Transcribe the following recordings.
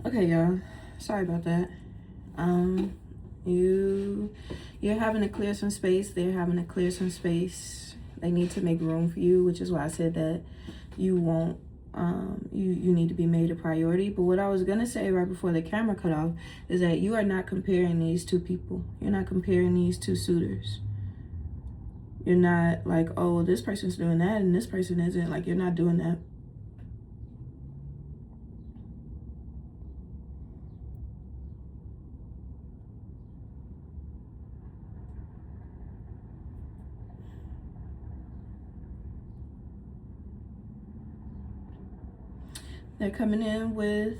Okay, y'all. Sorry about that. You're having to clear some space. They're having to clear some space. They need to make room for you, which is why I said that you won't. You need to be made a priority. But what I was gonna say right before the camera cut off is that you are not comparing these two people. You're not comparing these two suitors. You're not like, oh, this person's doing that and this person isn't. Like, you're not doing that. They're coming in with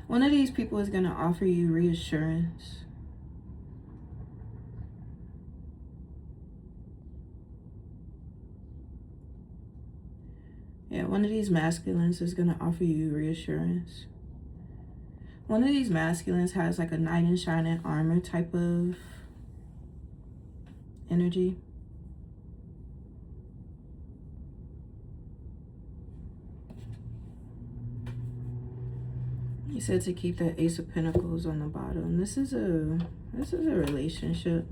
one of these people is going to offer you reassurance. Yeah, one of these masculines is going to offer you reassurance. One of these masculines has like a knight in shining armor type of energy. He said to keep that Ace of Pentacles on the bottom. This is a relationship.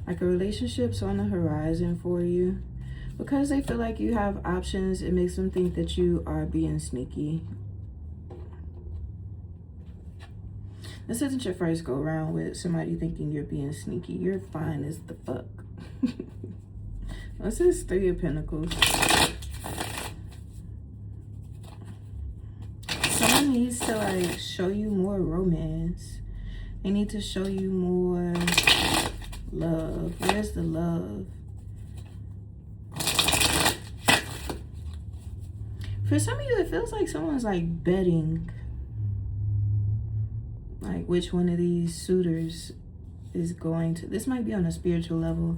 Like a relationship's on the horizon for you. Because they feel like you have options, it makes them think that you are being sneaky. This isn't your first go around with somebody thinking you're being sneaky. You're fine as the fuck. What's this Three of Pentacles? Someone needs to like show you more romance. They need to show you more love. Where's the love? For some of you, it feels like someone's like betting. Like which one of these suitors is going to, this might be on a spiritual level,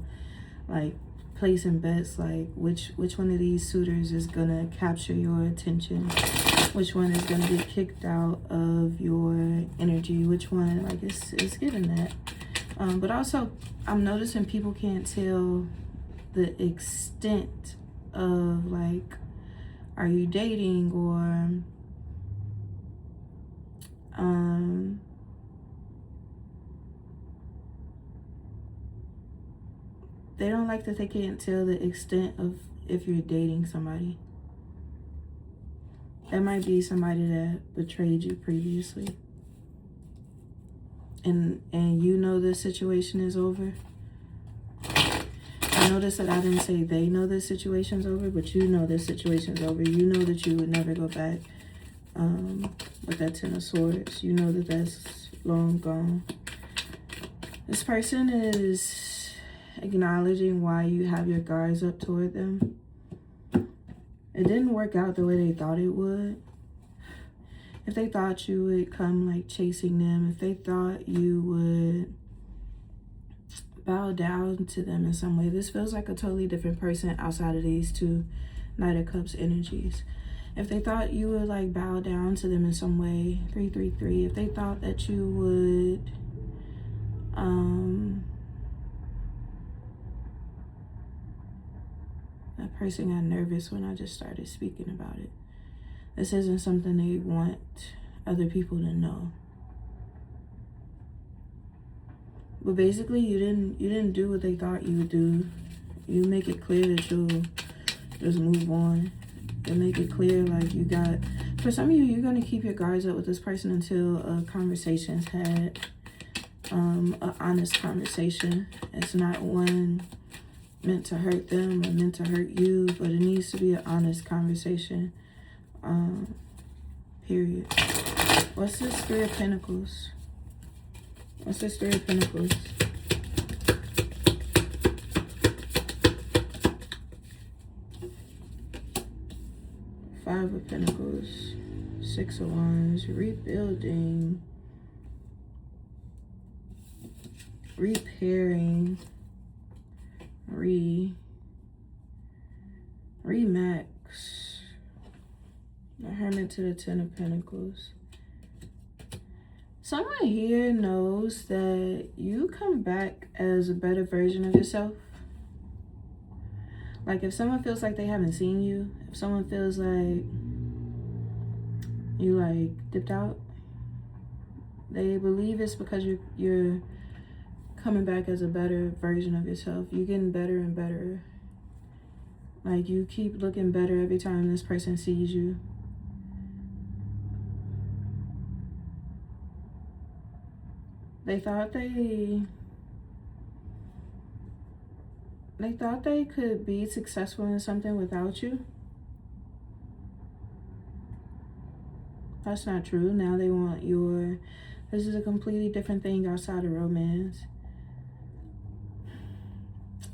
like placing bets, like which one of these suitors is gonna capture your attention, which one is gonna get kicked out of your energy, which one, like it's given that. But also I'm noticing people can't tell the extent of like, are you dating, or they don't like that they can't tell the extent of if you're dating somebody. That might be somebody that betrayed you previously. And you know this situation is over. I noticed that I didn't say they know this situation's over, but you know this situation's over. You know that you would never go back with that Ten of Swords. You know that that's long gone. This person is acknowledging why you have your guards up toward them. It didn't work out the way they thought it would. If they thought you would come like chasing them, if they thought you would bow down to them in some way, this feels like a totally different person outside of these two Knight of Cups energies. If they thought you would like bow down to them in some way, 333, if they thought that you would that person got nervous when I just started speaking about it. This isn't something they want other people to know. But basically, you didn't do what they thought you would do. You make it clear that you'll just move on. You make it clear like you got. For some of you, you're gonna keep your guards up with this person until a conversation's had, an honest conversation. It's not one meant to hurt them or meant to hurt you, but it needs to be an honest conversation. Period. What's this Three of Pentacles? What's this Three of Pentacles? Five of Pentacles. Six of Wands. Rebuilding. Repairing. Remax. The Hermit to the Ten of Pentacles. Someone here knows that you come back as a better version of yourself. Like if someone feels like they haven't seen you, if someone feels like you like dipped out, they believe it's because you're coming back as a better version of yourself. You're getting better and better. Like you keep looking better every time this person sees you. They thought they could be successful in something without you. That's not true. Now they want this is a completely different thing outside of romance.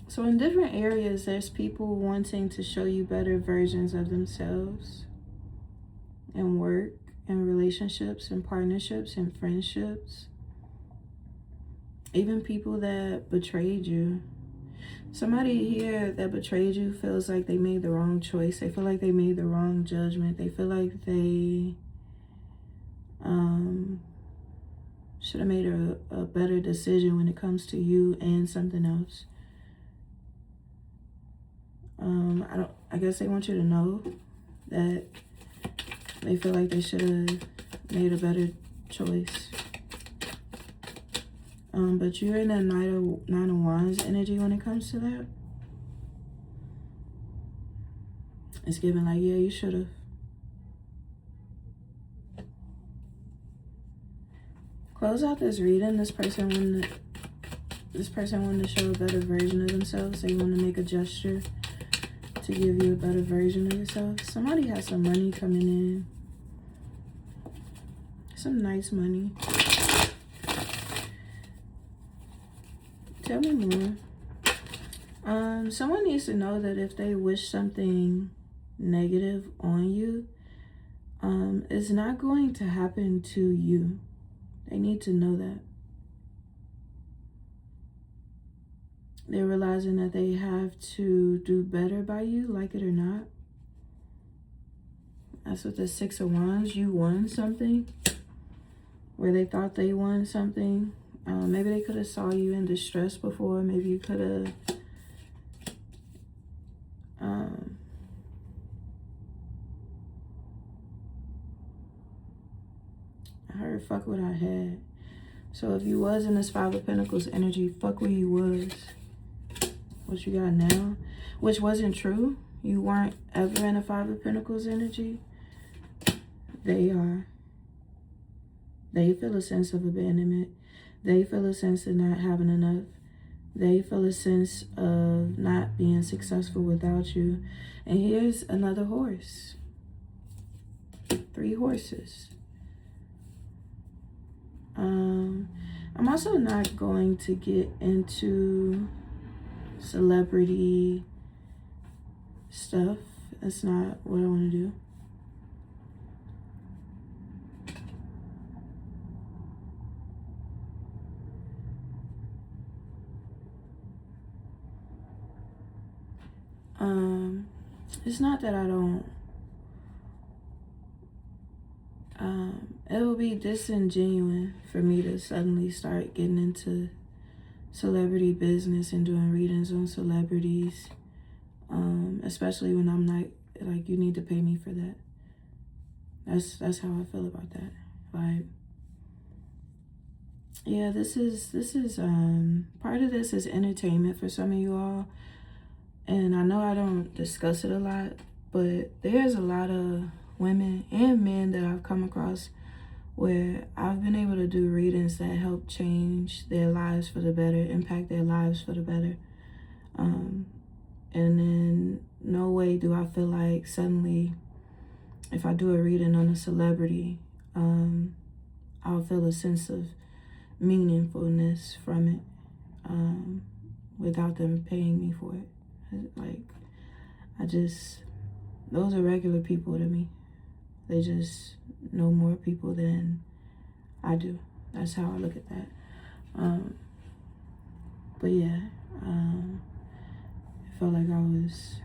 So in different areas, there's people wanting to show you better versions of themselves in work, in relationships, in partnerships, in friendships. Even people that betrayed you. Somebody here that betrayed you feels like they made the wrong choice. They feel like they made the wrong judgment. They feel like they should have made a better decision when it comes to you and something else. I guess they want you to know that they feel like they should have made a better choice. But you're in a Nine of Wands energy when it comes to that. It's giving like, yeah, you should have. Close out this reading. This person wanted to show a better version of themselves. They want to make a gesture to give you a better version of yourself. Somebody has some money coming in. Some nice money. Tell me more. Someone needs to know that if they wish something negative on you, it's not going to happen to you. They need to know that. They're realizing that they have to do better by you, like it or not. That's what the Six of Wands, you won something. Where they thought they won something. Maybe they could have saw you in distress before. Maybe you could have I heard fuck what I had. So if you was in this Five of Pentacles energy, fuck where you was. What you got now, which wasn't true. You weren't ever in a Five of Pentacles energy. They are. They feel a sense of abandonment. They feel a sense of not having enough. They feel a sense of not being successful without you. And here's another horse. 3 horses. I'm also not going to get into celebrity stuff. That's not what I want to do. It's not that I don't, it will be disingenuous for me to suddenly start getting into celebrity business and doing readings on celebrities, especially when I'm not, like, you need to pay me for that. That's how I feel about that. Like, yeah, this is part of this is entertainment for some of you all. And I know I don't discuss it a lot, but there's a lot of women and men that I've come across where I've been able to do readings that help change their lives for the better, impact their lives for the better. And in no way do I feel like suddenly if I do a reading on a celebrity, I'll feel a sense of meaningfulness from it without them paying me for it. Like, those are regular people to me. They just know more people than I do. That's how I look at that. But yeah, it felt like I was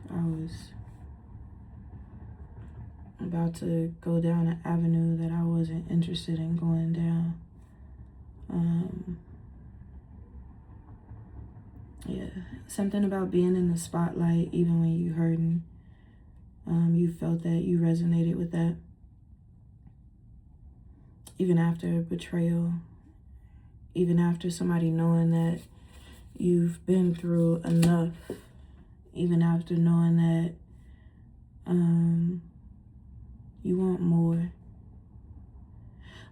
about to go down an avenue that I wasn't interested in going down. Yeah, something about being in the spotlight, even when you hurting. You felt that, you resonated with that. Even after betrayal, even after somebody knowing that you've been through enough, even after knowing that you want more.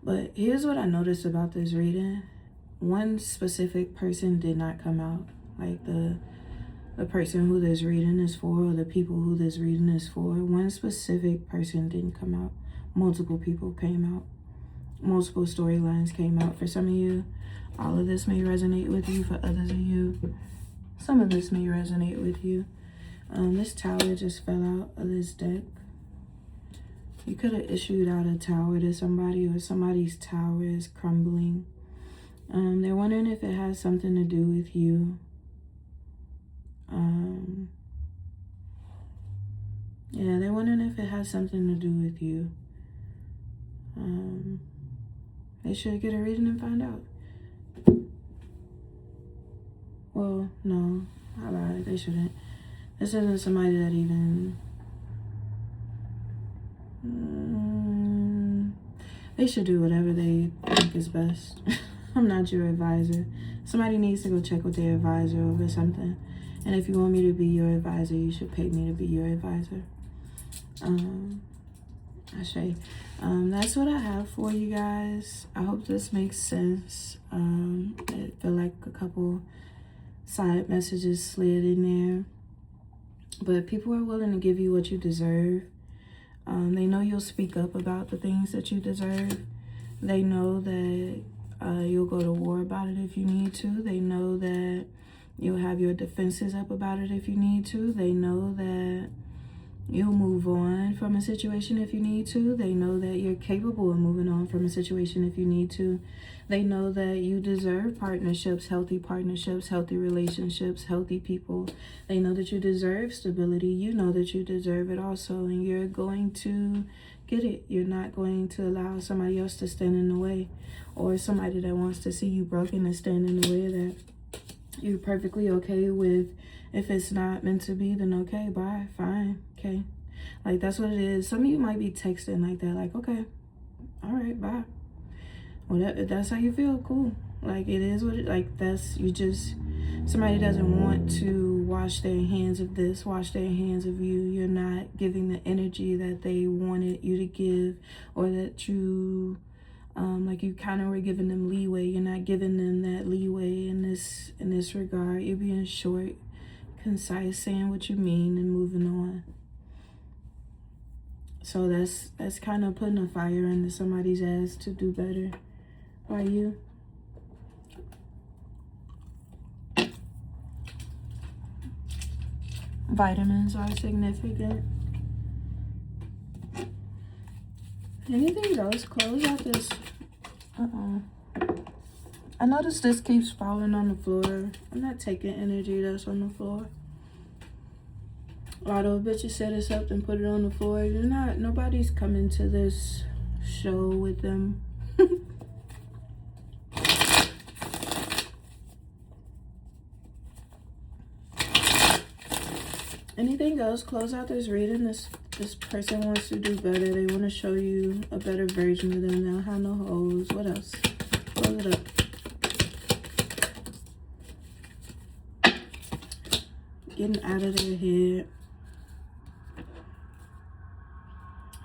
But here's what I noticed about this reading. One specific person did not come out. Like the person who this reading is for, or the people who this reading is for. One specific person didn't come out. Multiple people came out. Multiple storylines came out. For some of you, all of this may resonate with you. For others of you, some of this may resonate with you. This tower just fell out of this deck. You could have issued out a tower to somebody, or somebody's tower is crumbling. They're wondering if it has something to do with you. Yeah, they're wondering if it has something to do with you. They should get a reading and find out. Well, no, I lied. They shouldn't. This isn't somebody that even... they should do whatever they think is best. I'm not your advisor. Somebody needs to go check with their advisor over something. And if you want me to be your advisor, you should pay me to be your advisor. That's what I have for you guys. I hope this makes sense. I feel like a couple side messages slid in there. But people are willing to give you what you deserve. They know you'll speak up about the things that you deserve. They know that you'll go to war about it if you need to. They know that you'll have your defenses up about it if you need to. They know that you'll move on from a situation if you need to. They know that you're capable of moving on from a situation if you need to. They know that you deserve partnerships, healthy relationships, healthy people. They know that you deserve stability. You know that you deserve it also, and you're going to get it. You're not going to allow somebody else to stand in the way, or somebody that wants to see you broken to stand in the way that you're perfectly okay with. If it's not meant to be, then okay, bye, fine, okay. Like, that's what it is. Some of you might be texting like that, like, okay, all right, bye. Well, that's how you feel, cool. Like, it is what it, like, that's, you just, somebody doesn't want to wash their hands of this, wash their hands of you. You're not giving the energy that they wanted you to give, or that you, like, you kind of were giving them leeway. You're not giving them that leeway in this regard. You're being short, concise, saying what you mean, and moving on. So that's kind of putting a fire into somebody's ass to do better by you. Vitamins are significant. Anything else? Close out this. I noticed this keeps falling on the floor. I'm not taking energy that's on the floor. A lot of bitches set us up and put it on the floor. Nobody's coming to this show with them. Anything else? Close out this reading. This person wants to do better. They want to show you a better version of them. They don't have no hoes. What else? Close it up. Getting out of their head.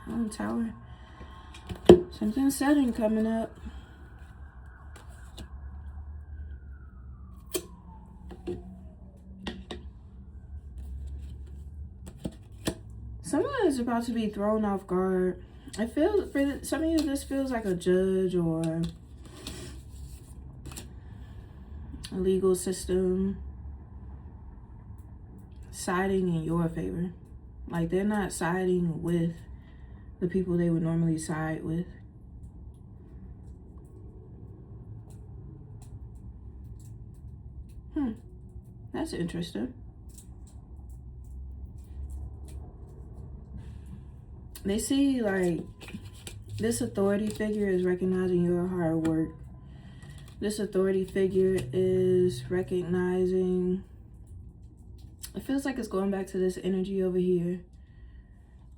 Oh, tower. Something sudden coming up. Someone is about to be thrown off guard. I feel, for some of you, this feels like a judge or a legal system siding in your favor. Like, they're not siding with the people they would normally side with. That's interesting. They see, like, this authority figure is recognizing your hard work. This authority figure is recognizing It feels like it's going back to this energy over here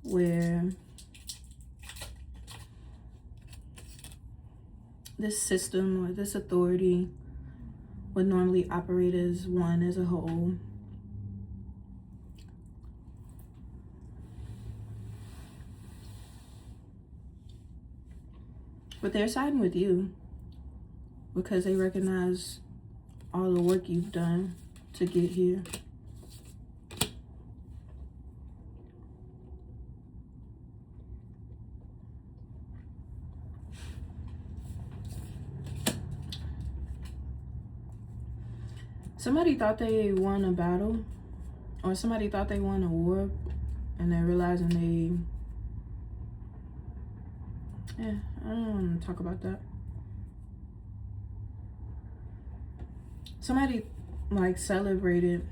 where this system or this authority would normally operate as one, as a whole. But they're siding with you because they recognize all the work you've done to get here. Somebody thought they won a battle, or somebody thought they won a war, and they're realizing I don't want to talk about that. Somebody like celebrated.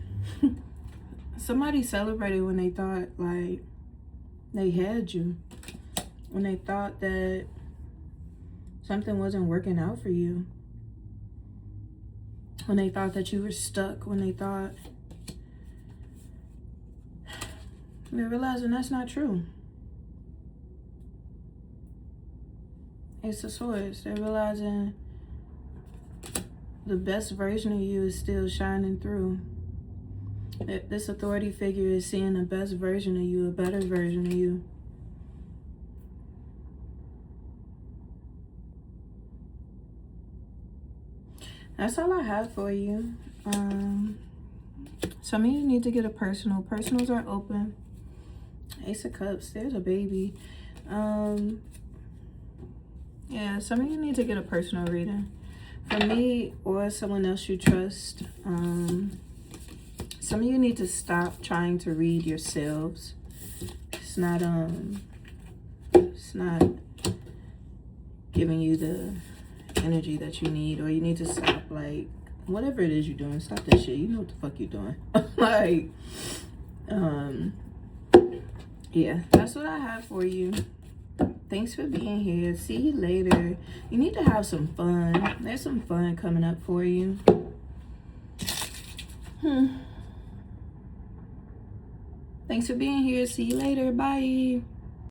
Somebody celebrated when they thought like they had you. When they thought that something wasn't working out for you. When they thought that you were stuck. When they thought... They're realizing that's not true. It's the Swords. They're realizing the best version of you is still shining through. This authority figure is seeing the best version of you, a better version of you. That's all I have for you. Some of you need to get a personal. Personals are open. Ace of Cups. There's a baby. Yeah, some of you need to get a personal reading. For me or someone else you trust. Some of you need to stop trying to read yourselves. It's not giving you the energy that you need, or you need to stop, like, whatever it is you're doing, stop that shit. You know what the fuck you're doing. Like, yeah, that's what I have for you. Thanks for being here. See you later. You need to have some fun. There's some fun coming up for you. Thanks for being here. See you later. Bye.